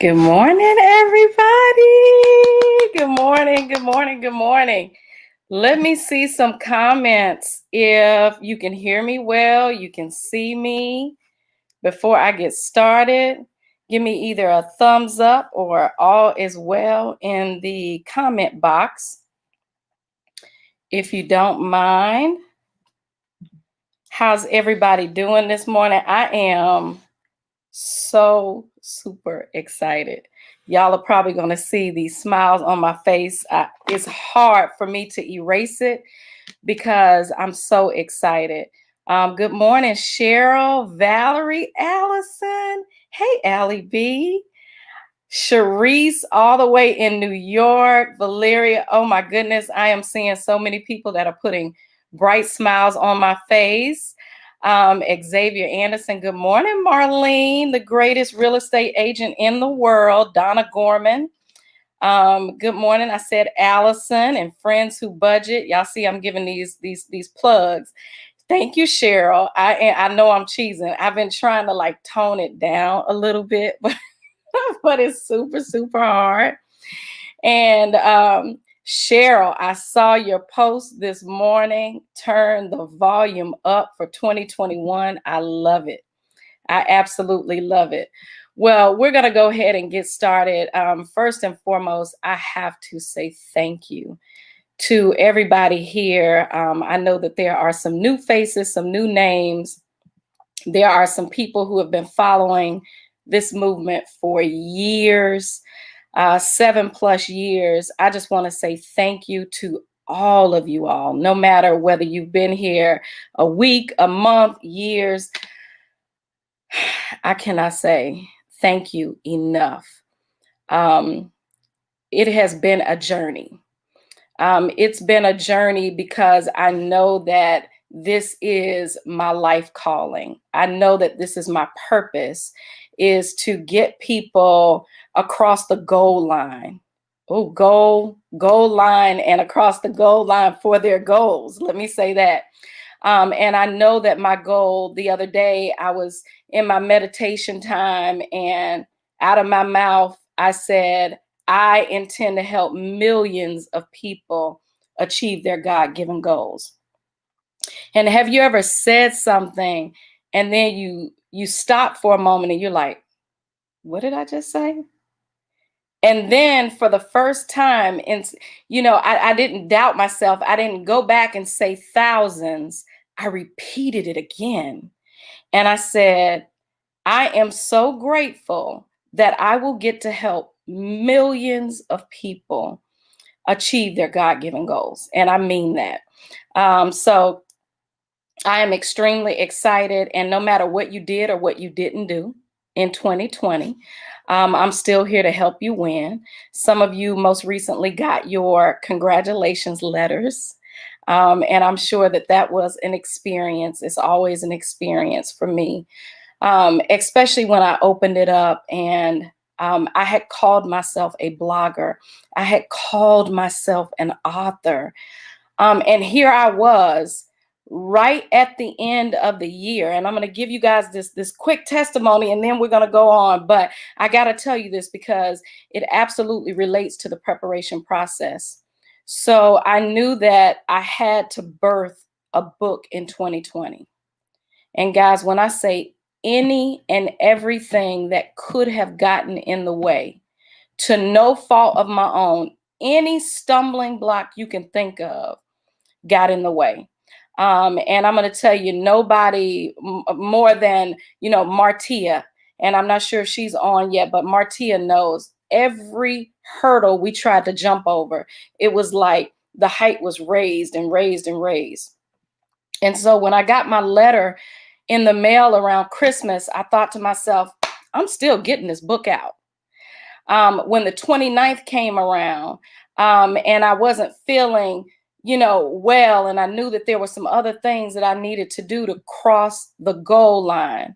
Good morning, everybody. Good morning, good morning, good morning. Let me see some comments. If you can hear me well, you can see me before I get started. Give me either a thumbs up or all is well in the comment box, if you don't mind. How's everybody doing this morning? I am so super excited. Y'all are probably going to see these smiles on my face. It's hard for me to erase it because I'm so excited. Good morning, Cheryl, Valerie, Allison. Hey, Allie B. Sharice, all the way in New York. Valeria, oh my goodness, I am seeing so many people that are putting bright smiles on my face. Xavier Anderson, good morning, Marlene, the greatest real estate agent in the world. Donna Gorman, good morning. I said Allison and Friends Who Budget. Y'all see I'm giving these plugs. Thank you, Cheryl. I know I'm cheesing. I've been trying to like tone it down a little bit, but it's super, super hard. And Cheryl, I saw your post this morning. Turn the volume up for 2021. I love it. I absolutely love it. Well, we're going to go ahead and get started. First and foremost, I have to say thank you to everybody here. I know that there are some new faces, some new names. There are some people who have been following this movement for years, 7+ years. I just want to say thank you to all of you all, no matter whether you've been here a week, a month, years. I cannot say thank you enough. It has been a journey. It's been a journey because I know that this is my life calling. I know that this is my purpose, is to get people across the goal line. Oh, goal line, and across the goal line for their goals. Let me say that. And I know that my goal, the other day, I was in my meditation time, and out of my mouth, I said, I intend to help millions of people achieve their God-given goals. And have you ever said something and then you stop for a moment and you're like, what did I just say? And then for the first time, I didn't doubt myself. I didn't go back and say thousands. I repeated it again. And I said, I am so grateful that I will get to help millions of people achieve their God-given goals. And I mean that. So I am extremely excited. And no matter what you did or what you didn't do in 2020, I'm still here to help you win. Some of you most recently got your congratulations letters. And I'm sure that that was an experience. It's always an experience for me, especially when I opened it up and I had called myself a blogger. I had called myself an author. And here I was right at the end of the year. And I'm going to give you guys this quick testimony and then we're going to go on. But I got to tell you this because it absolutely relates to the preparation process. So I knew that I had to birth a book in 2020. And guys, when I say any and everything that could have gotten in the way, to no fault of my own, any stumbling block you can think of got in the way. And I'm going to tell you, nobody more than, Martia, and I'm not sure if she's on yet, but Martia knows every hurdle we tried to jump over. It was like the height was raised and raised and raised. And so when I got my letter in the mail around Christmas, I thought to myself, I'm still getting this book out. When the 29th came around, and I wasn't feeling, well, and I knew that there were some other things that I needed to do to cross the goal line,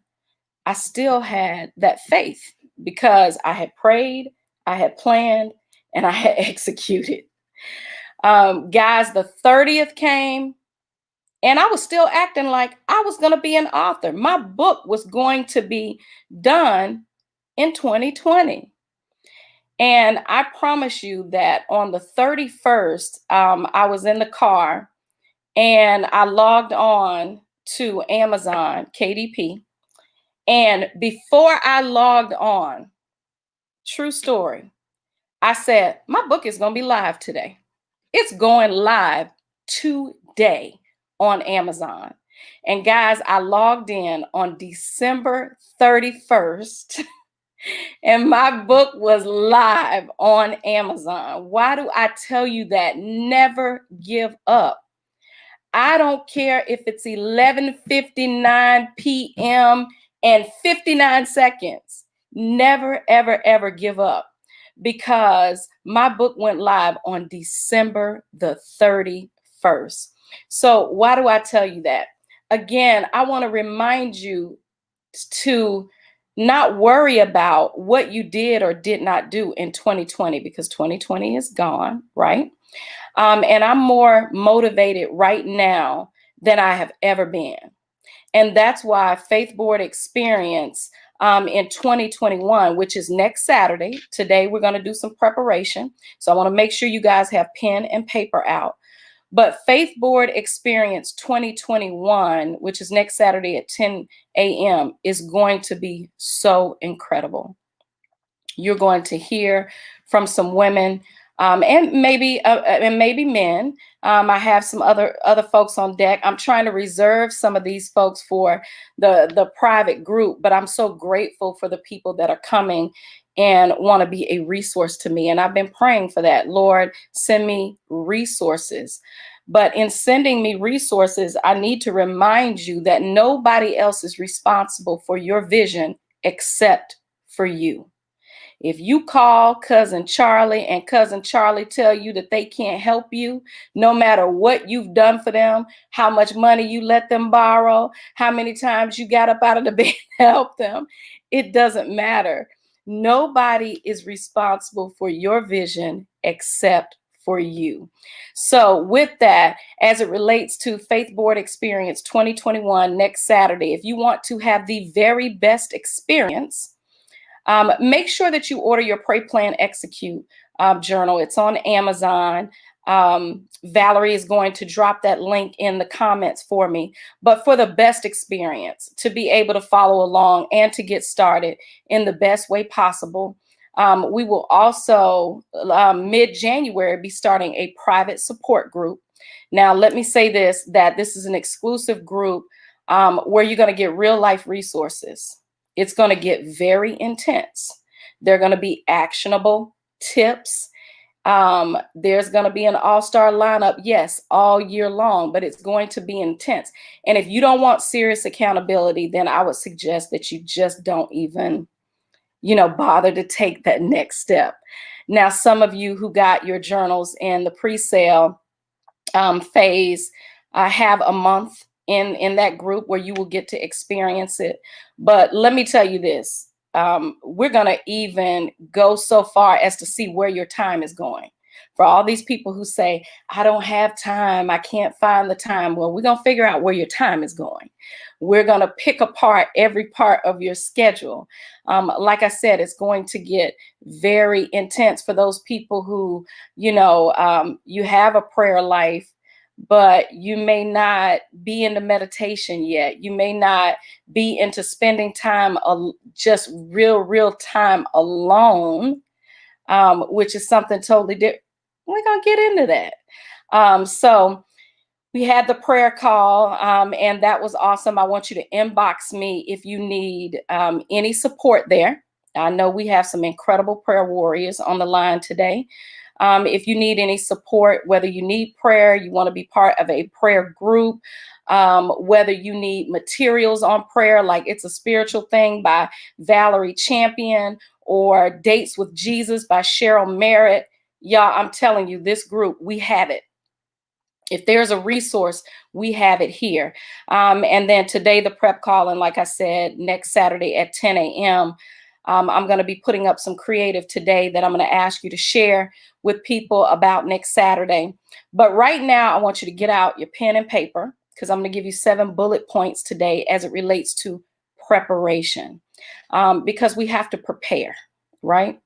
I still had that faith because I had prayed, I had planned, and I had executed. Guys, the 30th came, and I was still acting like I was going to be an author. My book was going to be done in 2020. And I promise you that on the 31st, I was in the car and I logged on to Amazon KDP. And before I logged on, true story, I said, my book is going to be live today. It's going live today on Amazon. And guys, I logged in on December 31st and my book was live on Amazon. Why do I tell you that? Never give up. I don't care if it's 11:59 p.m. and 59 seconds. Never, ever, ever give up, because my book went live on December the 31st. So why do I tell you that? Again, I want to remind you to not worry about what you did or did not do in 2020, because 2020 is gone, right? And I'm more motivated right now than I have ever been. And that's why Faith Board Experience in 2021, which is next Saturday. Today, we're going to do some preparation. So I want to make sure you guys have pen and paper out. But Faith Board Experience 2021, which is next Saturday at 10 a.m., is going to be so incredible. You're going to hear from some women, and maybe men. I have some other folks on deck. I'm trying to reserve some of these folks for the private group, but I'm so grateful for the people that are coming and want to be a resource to me. And I've been praying for that. Lord, send me resources. But in sending me resources, I need to remind you that nobody else is responsible for your vision except for you. If you call Cousin Charlie and Cousin Charlie tell you that they can't help you, no matter what you've done for them, how much money you let them borrow, how many times you got up out of the bed to help them, it doesn't matter. Nobody is responsible for your vision except for you. So with that, as it relates to Faith Board Experience 2021 next Saturday, if you want to have the very best experience, make sure that you order your Pray, Plan, Execute journal. It's on Amazon. Valerie is going to drop that link in the comments for me. But for the best experience, to be able to follow along and to get started in the best way possible, we will also mid-January be starting a private support group. Now, let me say this, that this is an exclusive group where you're going to get real life resources. It's going to get very intense. They're going to be actionable tips. There's going to be an all-star lineup, yes, all year long, but it's going to be intense. And if you don't want serious accountability, then I would suggest that you just don't even, bother to take that next step. Now, some of you who got your journals in the pre-sale phase have a month in that group where you will get to experience it. But let me tell you this, we're going to even go so far as to see where your time is going. For all these people who say, I don't have time, I can't find the time. Well, we're going to figure out where your time is going. We're going to pick apart every part of your schedule. Like I said, it's going to get very intense for those people who, you have a prayer life, but you may not be into meditation yet. You may not be into spending time, just real time alone, which is something totally different. We're going to get into that. So we had the prayer call, and that was awesome. I want you to inbox me if you need any support there. I know we have some incredible prayer warriors on the line today. If you need any support, whether you need prayer, you want to be part of a prayer group, whether you need materials on prayer, like It's a Spiritual Thing by Valerie Champion, or Dates with Jesus by Cheryl Merritt, y'all, I'm telling you, this group, we have it. If there's a resource, we have it here. And then today, the prep call, and like I said, next Saturday at 10 a.m., I'm going to be putting up some creative today that I'm going to ask you to share with people about next Saturday. But right now, I want you to get out your pen and paper, because I'm going to give you 7 bullet points today as it relates to preparation, because we have to prepare, right?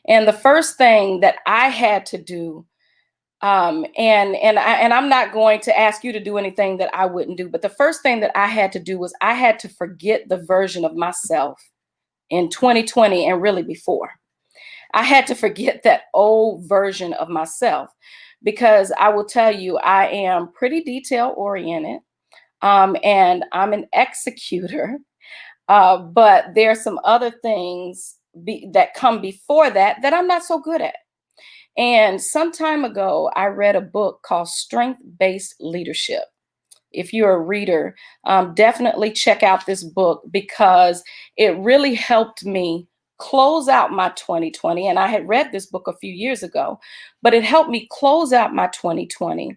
And the first thing that I had to do, and I'm not going to ask you to do anything that I wouldn't do, but the first thing that I had to do was I had to forget the version of myself in 2020 and really before. I had to forget that old version of myself, because I will tell you, I am pretty detail oriented, and I'm an executor. But there are some other things that come before that that I'm not so good at. And some time ago, I read a book called Strength Based Leadership. If you're a reader, definitely check out this book, because it really helped me close out my 2020. And I had read this book a few years ago, but it helped me close out my 2020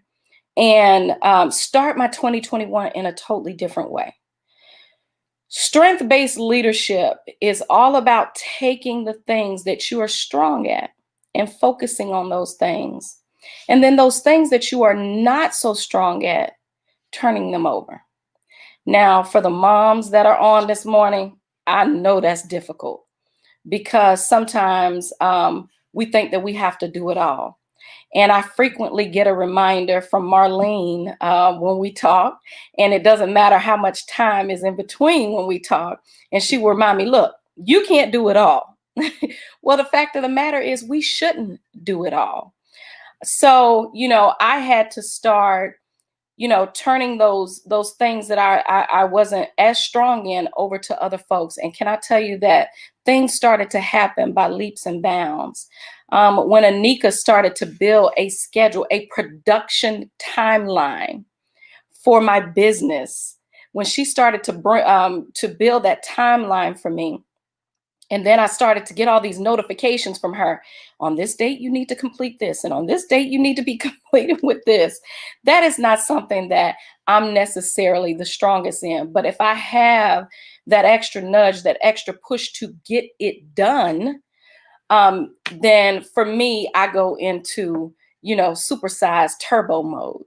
and start my 2021 in a totally different way. Strength based leadership is all about taking the things that you are strong at and focusing on those things. And then those things that you are not so strong at, turning them over. Now, for the moms that are on this morning, I know that's difficult, because sometimes we think that we have to do it all. And I frequently get a reminder from Marlene when we talk, and it doesn't matter how much time is in between when we talk. And she will remind me, look, you can't do it all. Well, the fact of the matter is, we shouldn't do it all. So, I had to start, turning those things that I wasn't as strong in over to other folks. And can I tell you that things started to happen by leaps and bounds. When Anika started to build a schedule, a production timeline for my business, when she started to build that timeline for me, and then I started to get all these notifications from her. On this date, you need to complete this. And on this date, you need to be completed with this. That is not something that I'm necessarily the strongest in. But if I have that extra nudge, that extra push to get it done, then for me, I go into, supersized turbo mode.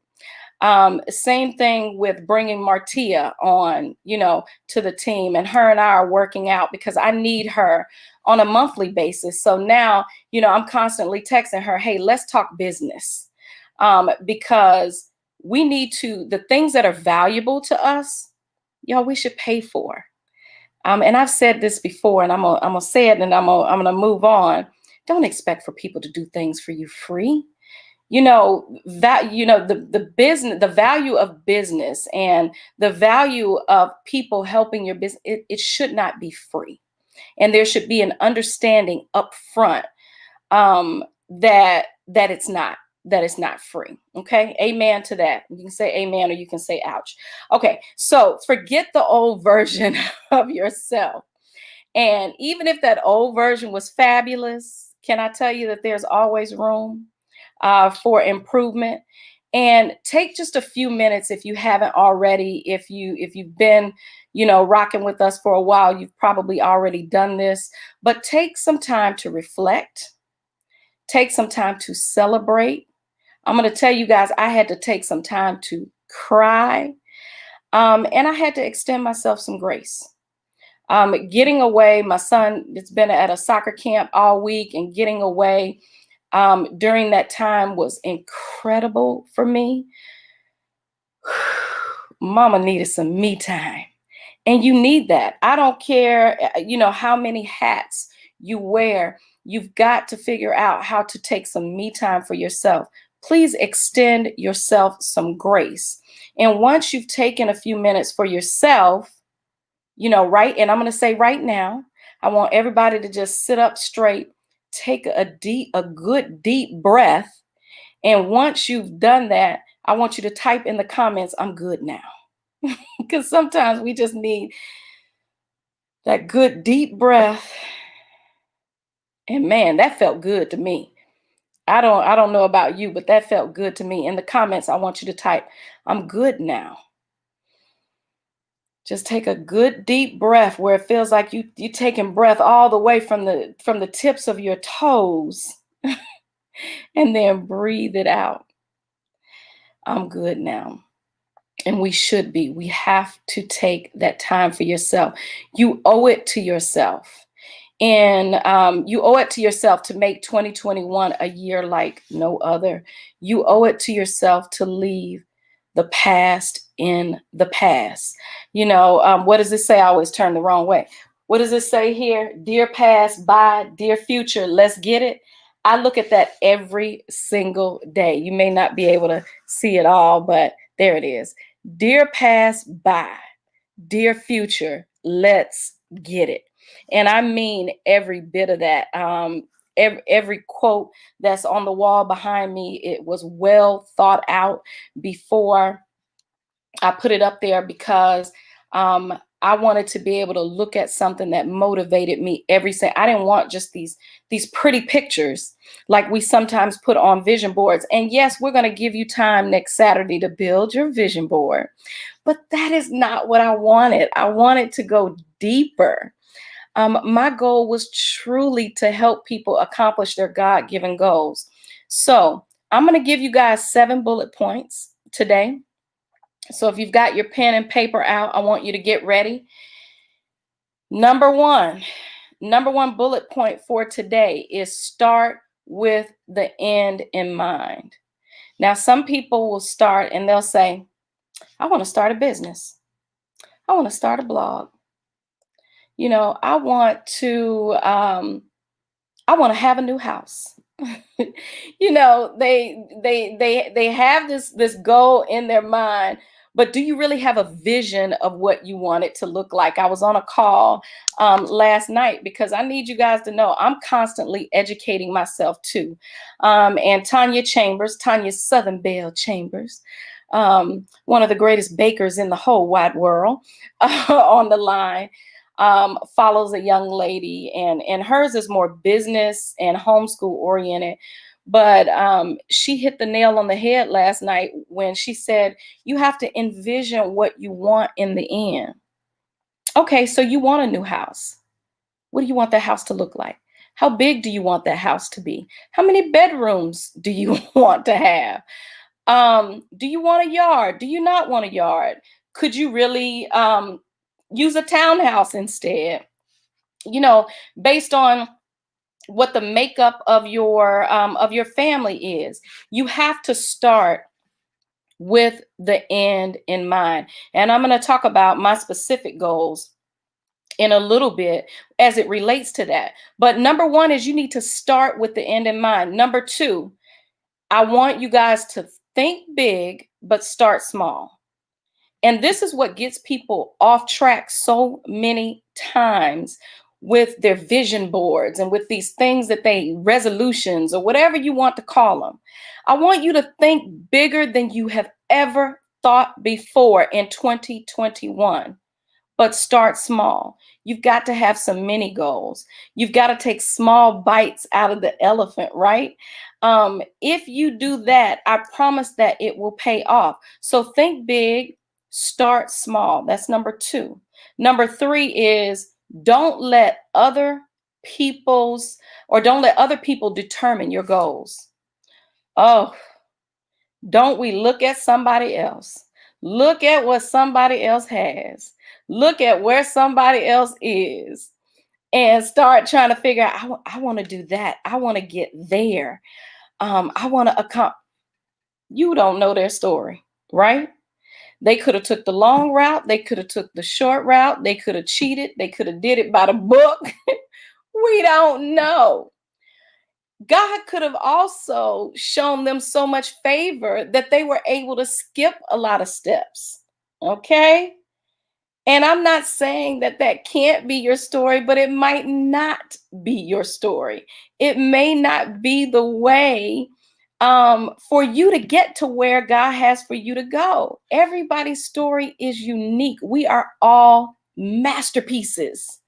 Same thing with bringing Martia on, to the team, and her and I are working out because I need her on a monthly basis. So now, I'm constantly texting her, hey, let's talk business, because we need the things that are valuable to us, we should pay for. And I've said this before, and I'm gonna say it, and I'm gonna move on. Don't expect for people to do things for you free. The business, the value of business and the value of people helping your business, it should not be free. And there should be an understanding up front, that it's not free. Okay. Amen to that. You can say amen, or you can say ouch. Okay. So forget the old version of yourself. And even if that old version was fabulous, can I tell you that there's always room for improvement? And take just a few minutes, if you haven't already. If you've been, rocking with us for a while, you've probably already done this. But take some time to reflect. Take some time to celebrate. I'm going to tell you guys, I had to take some time to cry, and I had to extend myself some grace. Getting away, my son has been at a soccer camp all week, and getting away during that time was incredible for me. Mama needed some me time, and you need that. I don't care, how many hats you wear. You've got to figure out how to take some me time for yourself. Please extend yourself some grace. And once you've taken a few minutes for yourself, right, and I'm going to say right now, I want everybody to just sit up straight, take a good deep breath. And once you've done that, I want you to type in the comments, I'm good now. Because sometimes we just need that good deep breath. And man, that felt good to me. I don't know about you, but that felt good to me. In the comments, I want you to type, I'm good now. Just take a good deep breath where it feels like you taking breath all the way from the tips of your toes, and then breathe it out. I'm good now. And we should be. We have to take that time for yourself. You owe it to yourself. And you owe it to yourself to make 2021 a year like no other. You owe it to yourself to leave the past in the past. What does it say? I always turn the wrong way. What does it say here? Dear past, bye. Dear future, let's get it. I look at that every single day. You may not be able to see it all, but there it is. Dear past, bye. Dear future, let's get it. And I mean every bit of that. Every quote that's on the wall behind me, it was well thought out before I put it up there, because I wanted to be able to look at something that motivated me every day. I didn't want just these pretty pictures like we sometimes put on vision boards. And yes, we're going to give you time next Saturday to build your vision board. But that is not what I wanted. I wanted to go deeper. My goal was truly to help people accomplish their God-given goals. So I'm going to give you guys 7 bullet points today. So if you've got your pen and paper out, I want you to get ready. Number one bullet point for today is start with the end in mind. Now, some people will start and they'll say, I want to start a business. I want to start a blog. I want to have a new house. They have this goal in their mind, but do you really have a vision of what you want it to look like? I was on a call last night, because I need you guys to know I'm constantly educating myself too. And Tanya Southern Belle Chambers, one of the greatest bakers in the whole wide world, on the line. Follows a young lady, and hers is more business and homeschool oriented. But she hit the nail on the head last night when she said, you have to envision what you want in the end. Okay, so you want a new house. What do you want that house to look like? How big do you want that house to be? How many bedrooms do you want to have? Do you want a yard? Do you not want a yard? Could you really use a townhouse instead? Based on what the makeup of your family is. You have to start with the end in mind. And I'm going to talk about my specific goals in a little bit as it relates to that. But number one is you need to start with the end in mind. Number two, I want you guys to think big, but start small. And this is what gets people off track so many times with their vision boards and with these things that resolutions or whatever you want to call them. I want you to think bigger than you have ever thought before in 2021, but start small. You've got to have some mini goals. You've got to take small bites out of the elephant, right? If you do that, I promise that it will pay off. So think big, start small. That's number two. Number three is don't let other people determine your goals. Oh, don't we look at somebody else? Look at what somebody else has. Look at where somebody else is and start trying to figure out, I want to do that. I want to get there. I want to you don't know their story, right? They could have took the long route. They could have took the short route. They could have cheated. They could have did it by the book. We don't know. God could have also shown them so much favor that they were able to skip a lot of steps. Okay? And I'm not saying that can't be your story, but it might not be your story. It may not be the way for you to get to where God has for you to go. Everybody's story is unique. We are all masterpieces.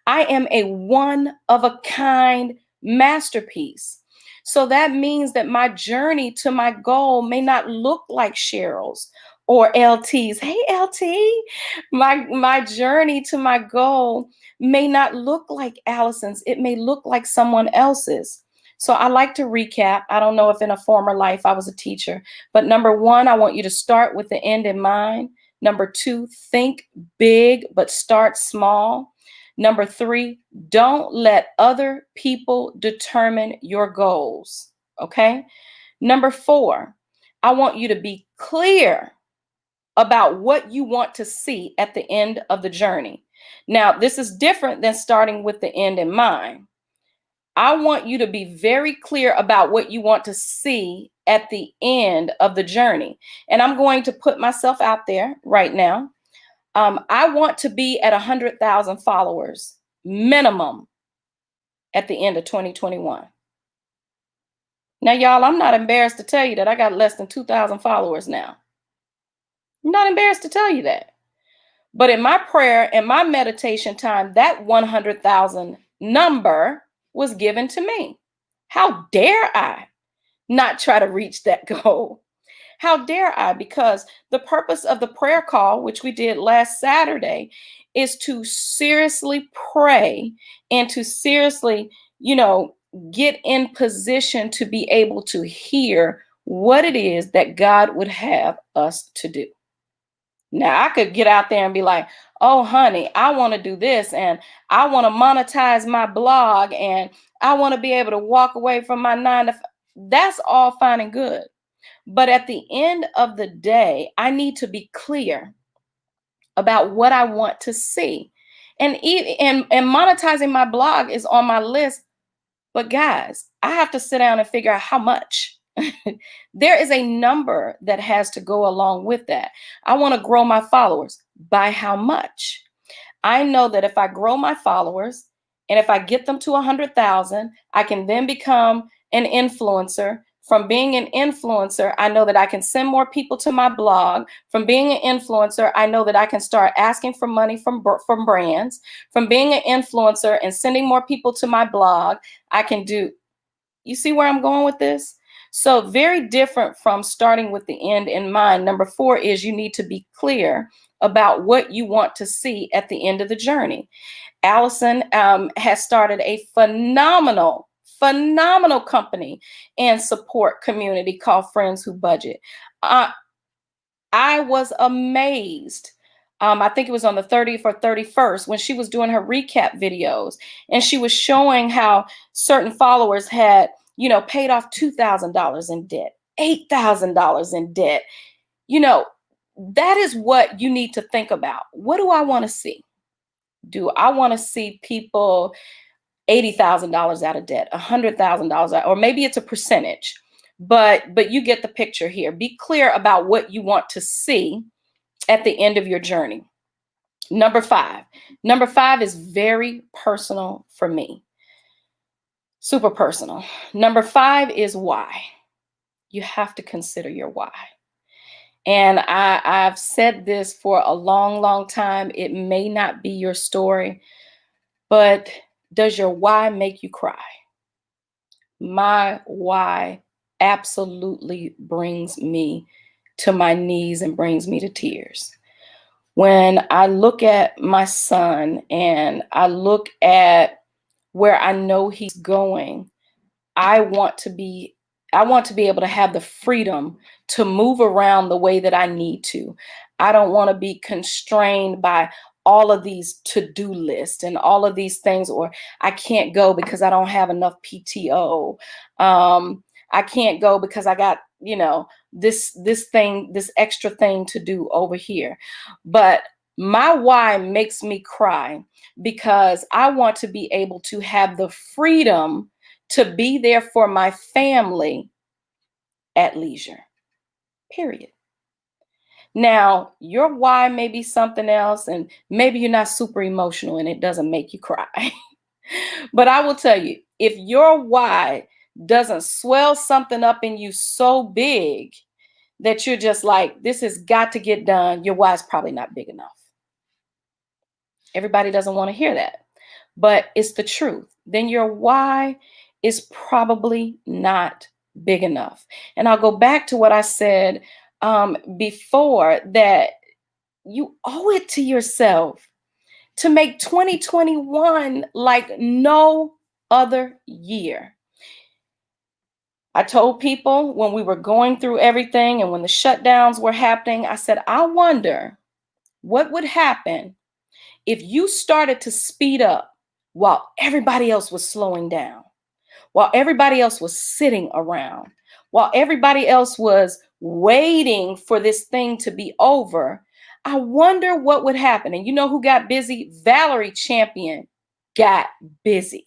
I am a one of a kind masterpiece. So that means that my journey to my goal may not look like Cheryl's or LT's. Hey, LT, my journey to my goal may not look like Allison's. It may look like someone else's. So I like to recap. I don't know if in a former life I was a teacher, but number one, I want you to start with the end in mind. Number two, think big, but start small. Number 3, don't let other people determine your goals. Okay. Number 4, I want you to be clear about what you want to see at the end of the journey. Now, this is different than starting with the end in mind. I want you to be very clear about what you want to see at the end of the journey. And I'm going to put myself out there right now. I want to be at 100,000 followers minimum at the end of 2021. Now, y'all, I'm not embarrassed to tell you that I got less than 2,000 followers now. I'm not embarrassed to tell you that. But in my prayer and my meditation time, that 100,000 number was given to me. How dare I not try to reach that goal? How dare I? Because the purpose of the prayer call, which we did last Saturday, is to seriously pray and to seriously, get in position to be able to hear what it is that God would have us to do. Now, I could get out there and be like, oh, honey, I want to do this and I want to monetize my blog and I want to be able to walk away from my 9 to 5. That's all fine and good. But at the end of the day, I need to be clear about what I want to see. And monetizing my blog is on my list. But guys, I have to sit down and figure out how much. There is a number that has to go along with that. I want to grow my followers. By how much? I know that if I grow my followers and if I get them to 100,000, I can then become an influencer. From being an influencer, I know that I can send more people to my blog. From being an influencer, I know that I can start asking for money from brands. From being an influencer and sending more people to my blog, I can do. You see where I'm going with this? So very different from starting with the end in mind. Number 4 is you need to be clear about what you want to see at the end of the journey. Allison has started a phenomenal company and support community called Friends Who Budget. I was amazed. I think it was on the 30th or 31st when she was doing her recap videos and she was showing how certain followers had, paid off $2,000 in debt, $8,000 in debt. That is what you need to think about. What do I want to see? Do I want to see people $80,000 out of debt, $100,000, or maybe it's a percentage, but you get the picture here. Be clear about what you want to see at the end of your journey. Number 5 is very personal for me. Super personal. Number 5 is why. You have to consider your why. And I've said this for a long, long time. It may not be your story, but does your why make you cry? My why absolutely brings me to my knees and brings me to tears. When I look at my son and I look at where I know he's going, I want to be able to have the freedom to move around the way that I need to. I don't want to be constrained by all of these to-do lists and all of these things, or I can't go because I don't have enough PTO. I can't go because I got, this extra thing to do over here. But my why makes me cry because I want to be able to have the freedom to be there for my family at leisure, period. Now, your why may be something else, and maybe you're not super emotional and it doesn't make you cry. But I will tell you, if your why doesn't swell something up in you so big that you're just like, this has got to get done, your why is probably not big enough. Everybody doesn't want to hear that, but it's the truth. Then your why is probably not big enough. And I'll go back to what I said before, that you owe it to yourself to make 2021 like no other year. I told people when we were going through everything and when the shutdowns were happening, I said, I wonder what would happen If you started to speed up while everybody else was slowing down, while everybody else was sitting around, while everybody else was waiting for this thing to be over, I wonder what would happen. And you know who got busy? Valerie Champion got busy.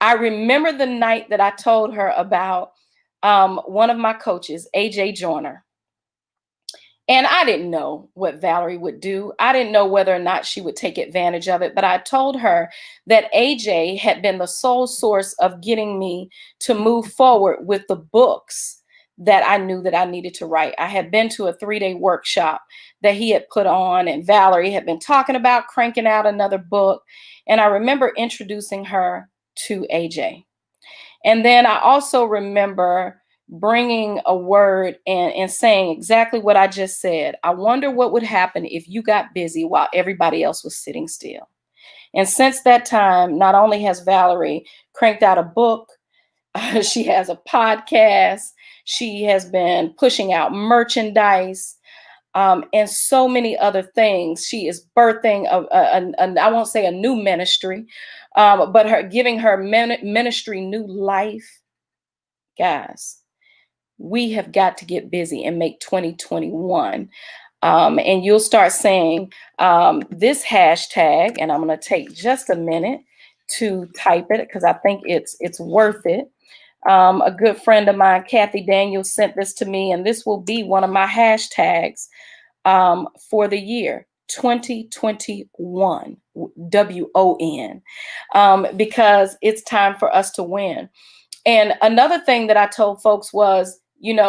I remember the night that I told her about one of my coaches, AJ Joyner. And I didn't know what Valerie would do. I didn't know whether or not she would take advantage of it. But I told her that AJ had been the sole source of getting me to move forward with the books that I knew that I needed to write. I had been to a 3-day workshop that he had put on, and Valerie had been talking about cranking out another book. And I remember introducing her to AJ. And then I also remember bringing a word and saying exactly what I just said. I wonder what would happen if you got busy while everybody else was sitting still. And since that time, not only has Valerie cranked out a book, she has a podcast, she has been pushing out merchandise, and so many other things. She is birthing I won't say a new ministry, but her giving her ministry new life. Guys, we have got to get busy and make 2021. And you'll start saying this hashtag, and I'm going to take just a minute to type it because I think it's worth it. A good friend of mine, Kathy Daniels, sent this to me, and this will be one of my hashtags for the year 2021, WON, because it's time for us to win. And another thing that I told folks was,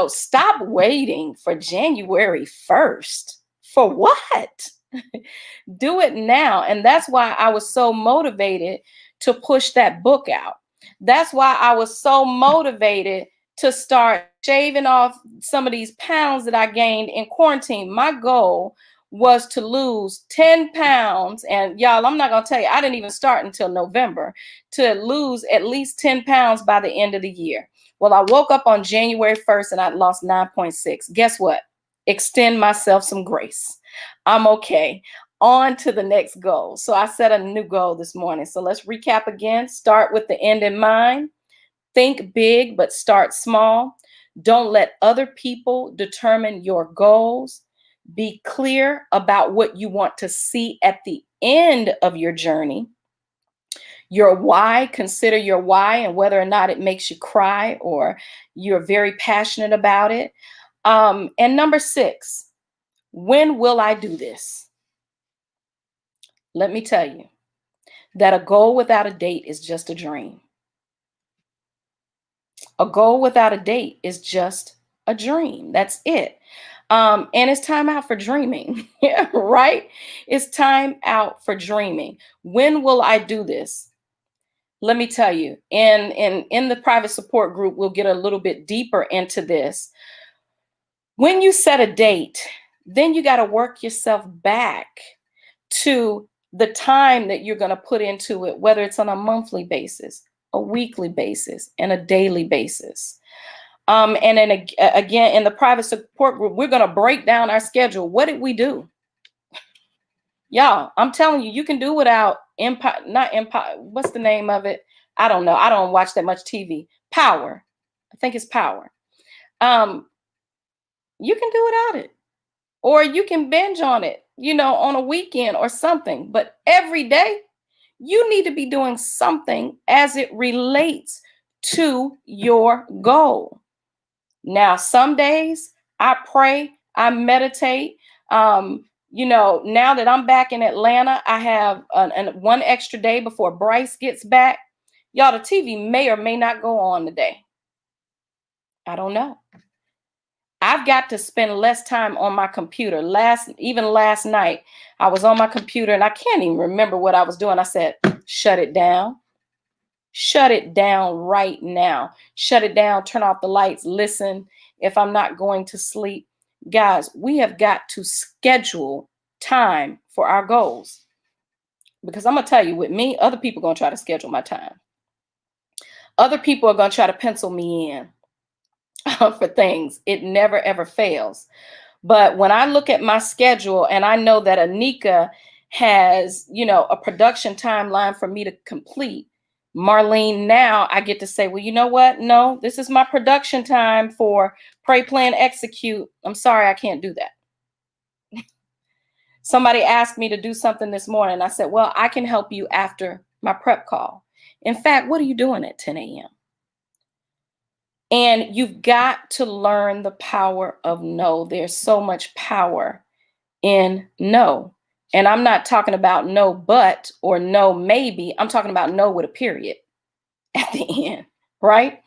stop waiting for January 1st. For what? Do it now. And that's why I was so motivated to push that book out. That's why I was so motivated to start shaving off some of these pounds that I gained in quarantine. My goal was to lose 10 pounds. And y'all, I'm not going to tell you, I didn't even start until November, to lose at least 10 pounds by the end of the year. Well, I woke up on January 1st and I lost 9.6. Guess what? Extend myself some grace. I'm okay. On to the next goal. So I set a new goal this morning. So let's recap again. Start with the end in mind. Think big, but start small. Don't let other people determine your goals. Be clear about what you want to see at the end of your journey. Your why, consider your why and whether or not it makes you cry or you're very passionate about it. And number 6, when will I do this? Let me tell you that a goal without a date is just a dream. A goal without a date is just a dream. That's it. And it's time out for dreaming, right? It's time out for dreaming. When will I do this? Let me tell you, in the private support group, we'll get a little bit deeper into this. When you set a date, then you got to work yourself back to the time that you're going to put into it, whether it's on a monthly basis, a weekly basis, and a daily basis. And then again, in the private support group, we're going to break down our schedule. What did we do? Y'all, I'm telling you, you can do without Empire, not Empire. What's the name of it? I don't know. I don't watch that much TV. Power. I think it's Power. You can do without it. Or you can binge on it, on a weekend or something. But every day, you need to be doing something as it relates to your goal. Now, some days I pray, I meditate. Now that I'm back in Atlanta, I have one extra day before Bryce gets back. Y'all, the TV may or may not go on today. I don't know. I've got to spend less time on my computer. Even last night, I was on my computer and I can't even remember what I was doing. I said, shut it down. Shut it down right now. Shut it down. Turn off the lights. Listen if I'm not going to sleep. Guys, we have got to schedule time for our goals. Because I'm going to tell you, with me, other people are going to try to schedule my time. Other people are going to try to pencil me in for things. It never, ever fails. But when I look at my schedule and I know that Anika has, a production timeline for me to complete, Marlene, now I get to say, well, you know what? No, this is my production time for pray, plan, execute. I'm sorry, I can't do that. Somebody asked me to do something this morning. I said, well, I can help you after my prep call. In fact, what are you doing at 10 a.m.? And you've got to learn the power of no. There's so much power in no. And I'm not talking about no, but, or no, maybe. I'm talking about no with a period at the end, right?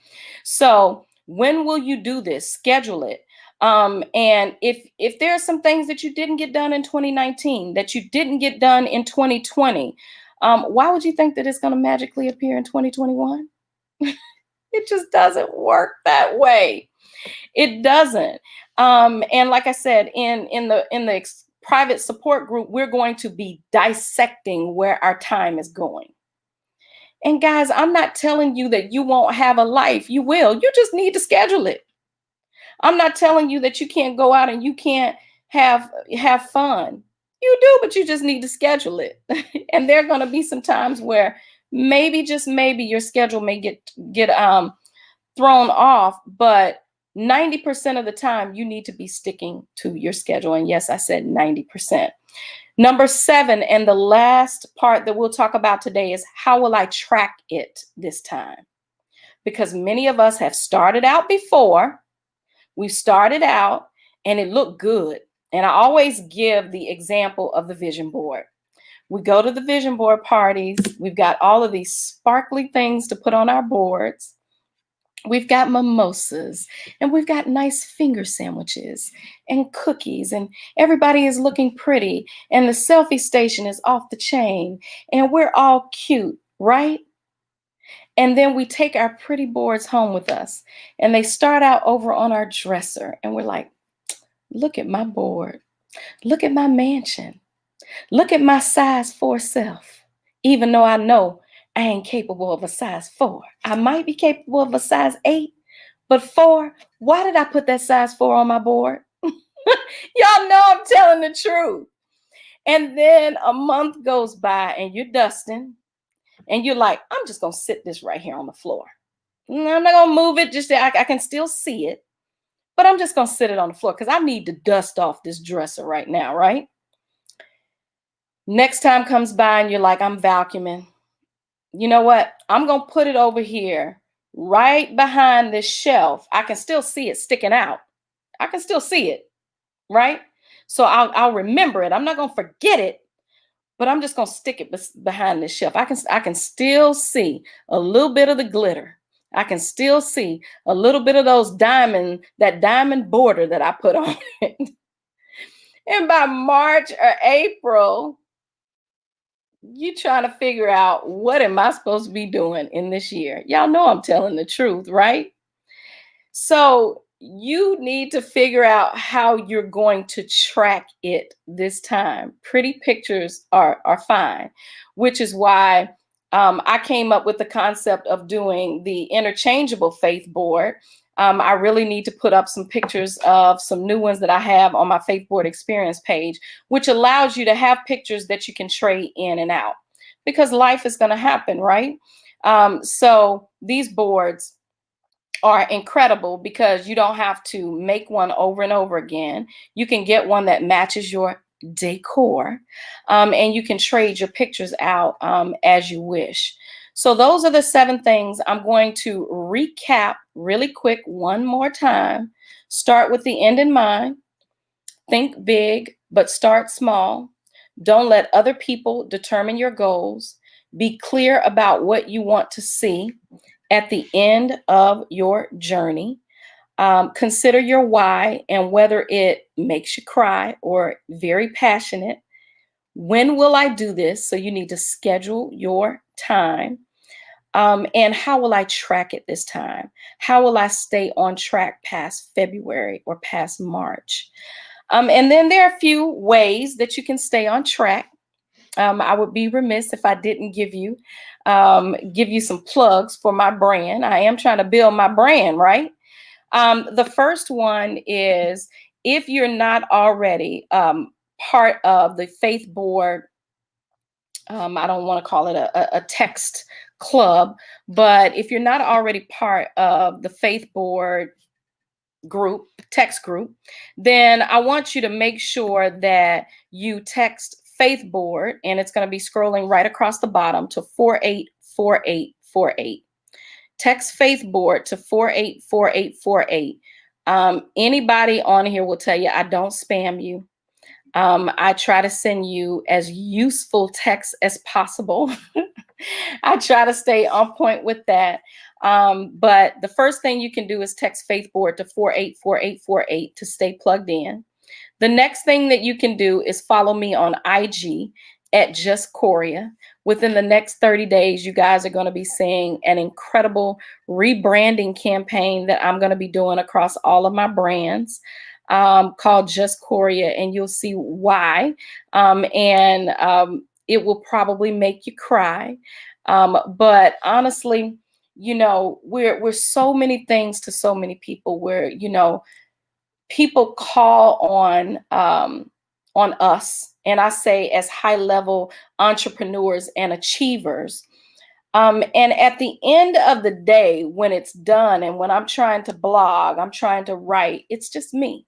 So when will you do this? Schedule it. And if there are some things that you didn't get done in 2019, that you didn't get done in 2020, why would you think that it's going to magically appear in 2021? It just doesn't work that way. It doesn't. And like I said, in the private support group, we're going to be dissecting where our time is going. And guys, I'm not telling you that you won't have a life. You will. You just need to schedule it. I'm not telling you that you can't go out and you can't have fun. You do, but you just need to schedule it. And there are going to be some times where maybe, just maybe, your schedule may get thrown off, but 90% of the time you need to be sticking to your schedule. And yes, I said 90%. Number 7, and the last part that we'll talk about today, is how will I track it this time? Because many of us have started out before. We started out and it looked good. And I always give the example of the vision board. We go to the vision board parties. We've got all of these sparkly things to put on our boards. We've got mimosas, and we've got nice finger sandwiches and cookies, and everybody is looking pretty, and the selfie station is off the chain, and we're all cute, right? And then we take our pretty boards home with us, and they start out over on our dresser, and we're like, look at my board. Look at my mansion. Look at my size 4 self. Even though I know I ain't capable of a size 4. I might be capable of a size 8, but 4, why did I put that size 4 on my board? Y'all know I'm telling the truth. And then a month goes by and you're dusting and you're like, I'm just going to sit this right here on the floor. I'm not going to move it. Just I can still see it, but I'm just going to sit it on the floor because I need to dust off this dresser right now, right? Next time comes by and you're like, I'm vacuuming. You know what? I'm going to put it over here right behind this shelf. I can still see it sticking out. I can still see it, right? So I'll remember it. I'm not going to forget it, but I'm just going to stick it behind this shelf. I can still see a little bit of the glitter. I can still see a little bit of that diamond border that I put on it. And by March or April, you trying to figure out, what am I supposed to be doing in this year? Y'all know I'm telling the truth, right? So you need to figure out how you're going to track it this time. Pretty pictures are fine, which is why I came up with the concept of doing the interchangeable faith board. I really need to put up some pictures of some new ones that I have on my Faith Board Experience page, which allows you to have pictures that you can trade in and out, because life is going to happen, right? So these boards are incredible because you don't have to make one over and over again. You can get one that matches your decor, and you can trade your pictures out as you wish. So those are the 7 things. I'm going to recap really quick one more time. Start with the end in mind. Think big, but start small. Don't let other people determine your goals. Be clear about what you want to see at the end of your journey. Consider your why and whether it makes you cry or very passionate. When will I do this? So you need to schedule your time. And how will I track it this time? How will I stay on track past February or past March? And then there are a few ways that you can stay on track. I would be remiss if I didn't give you some plugs for my brand. I am trying to build my brand, right? The first one is, if you're not already part of the Faith Board I don't want to call it a text club, but if you're not already part of the Faith Board group, text group, then I want you to make sure that you text Faith Board, and it's going to be scrolling right across the bottom to 484848. Text Faith Board to 484848. Anybody on here will tell you I don't spam you. I try to send you as useful text as possible. I try to stay on point with that. But the first thing you can do is text Faith Board to 484848 to stay plugged in. The next thing that you can do is follow me on IG at Just Coria. Within the next 30 days, you guys are going to be seeing an incredible rebranding campaign that I'm going to be doing across all of my brands, called Just Coria, and you'll see why. It will probably make you cry. But honestly, we're so many things to so many people, where, people call on us, and I say as high level entrepreneurs and achievers. And at the end of the day, when it's done, and when I'm trying to blog, I'm trying to write, it's just me.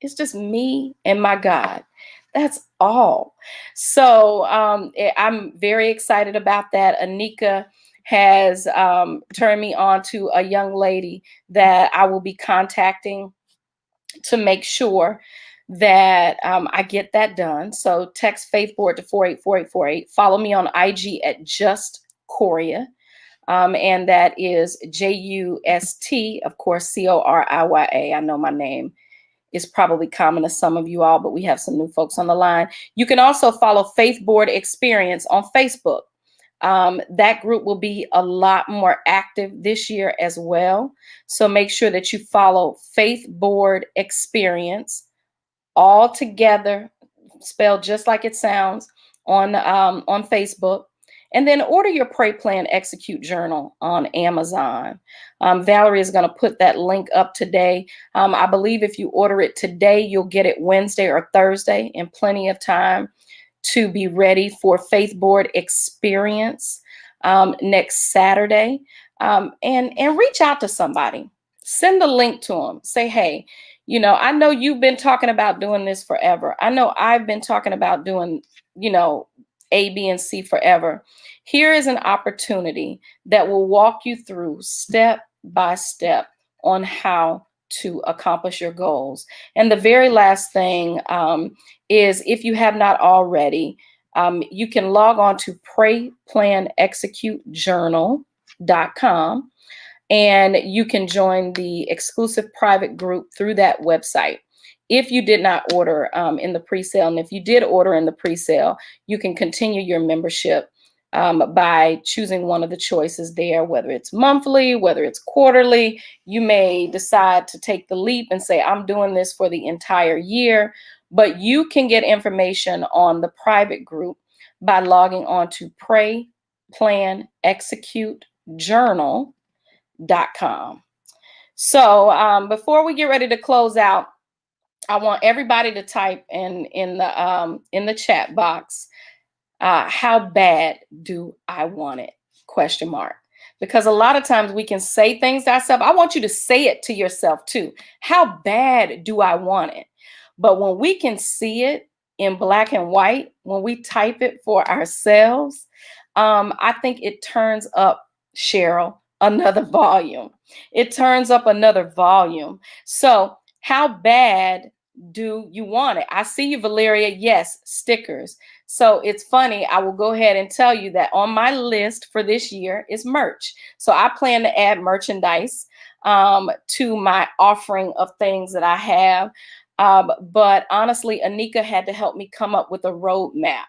It's just me and my God. That's all. So I'm very excited about that. Anika has turned me on to a young lady that I will be contacting to make sure that I get that done. So text Faith Board to 484848. Follow me on IG at Just Coria. And that is JUST, of course, CORIYA. I know my name is probably common to some of you all, but we have some new folks on the line. You can also follow Faith Board Experience on Facebook. That group will be a lot more active this year as well. So make sure that you follow Faith Board Experience, all together, spelled just like it sounds, on Facebook. And then order your Pray, Plan, Execute journal on Amazon. Valerie is going to put that link up today. I believe if you order it today, you'll get it Wednesday or Thursday, and plenty of time to be ready for Faith Board Experience next Saturday. And reach out to somebody. Send the link to them. Say, hey, I know you've been talking about doing this forever. I know I've been talking about doing, A, B, and C forever. Here is an opportunity that will walk you through step by step on how to accomplish your goals. And the very last thing is, if you have not already, you can log on to PrayPlanExecuteJournal.com, and you can join the exclusive private group through that website. If you did not order in the pre-sale, and if you did order in the pre-sale, you can continue your membership by choosing one of the choices there, whether it's monthly, whether it's quarterly. You may decide to take the leap and say, I'm doing this for the entire year, but you can get information on the private group by logging on to PrayPlanExecuteJournal.com. So before we get ready to close out, I want everybody to type in the chat box, how bad do I want it? ? Because a lot of times we can say things to ourselves. I want you to say it to yourself too. How bad do I want it? But when we can see it in black and white, when we type it for ourselves, I think it turns up, Cheryl, another volume. It turns up another volume. So how bad do you want it? I see you, Valeria. Yes, stickers. So it's funny. I will go ahead and tell you that on my list for this year is merch. So I plan to add merchandise to my offering of things that I have. But honestly, Anika had to help me come up with a roadmap,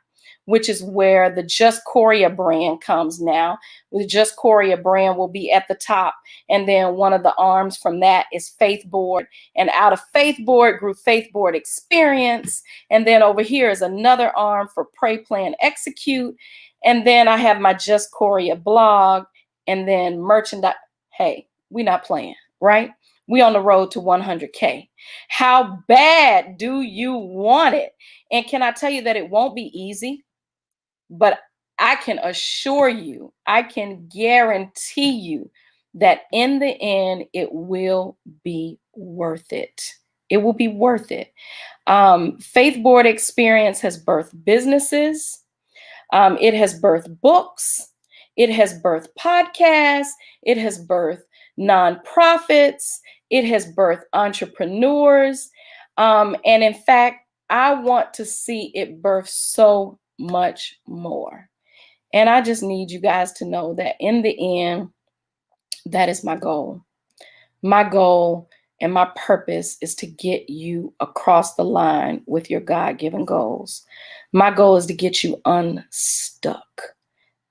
which is where the Just Coria brand comes now. The Just Coria brand will be at the top. And then one of the arms from that is Faith Board. And out of Faith Board grew Faith Board Experience. And then over here is another arm for Pray, Plan, Execute. And then I have my Just Coria blog, and then merchandise. Hey, we not playing, right? We on the road to 100K. How bad do you want it? And can I tell you that it won't be easy? But I can assure you, I can guarantee you that in the end, it will be worth it. It will be worth it. Faith Board Experience has birthed businesses. It has birthed books. It has birthed podcasts. It has birthed nonprofits. It has birthed entrepreneurs. And in fact, I want to see it birth so much more. And I just need you guys to know that in the end, that is my goal. My goal and my purpose is to get you across the line with your God-given goals. My goal is to get you unstuck.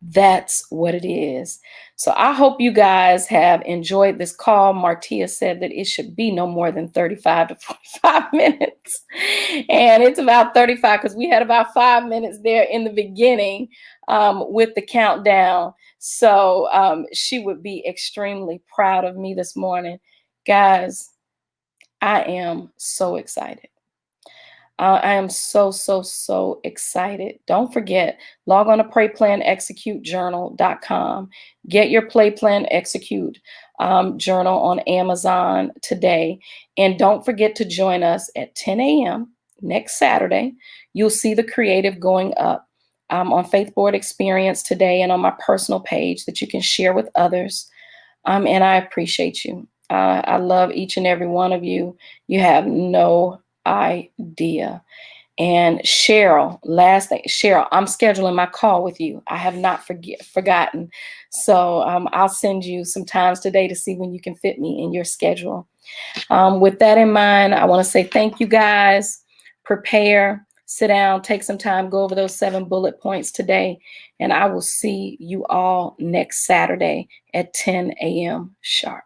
That's what it is. So I hope you guys have enjoyed this call. Martia said that it should be no more than 35 to 45 minutes. And it's about 35 because we had about 5 minutes there in the beginning with the countdown. So she would be extremely proud of me this morning. Guys, I am so excited. I am so, so, so excited. Don't forget, log on to PrayPlanExecuteJournal.com. Get your Play Plan Execute journal on Amazon today. And don't forget to join us at 10 a.m. next Saturday. You'll see the creative going up on Faith Board Experience today and on my personal page that you can share with others. And I appreciate you. I love each and every one of you. You have no idea. And Cheryl, last thing, Cheryl, I'm scheduling my call with you. I have not forgotten. So I'll send you some times today to see when you can fit me in your schedule. With that in mind, I want to say thank you guys. Prepare, sit down, take some time, go over those 7 bullet points today. And I will see you all next Saturday at 10 a.m. sharp.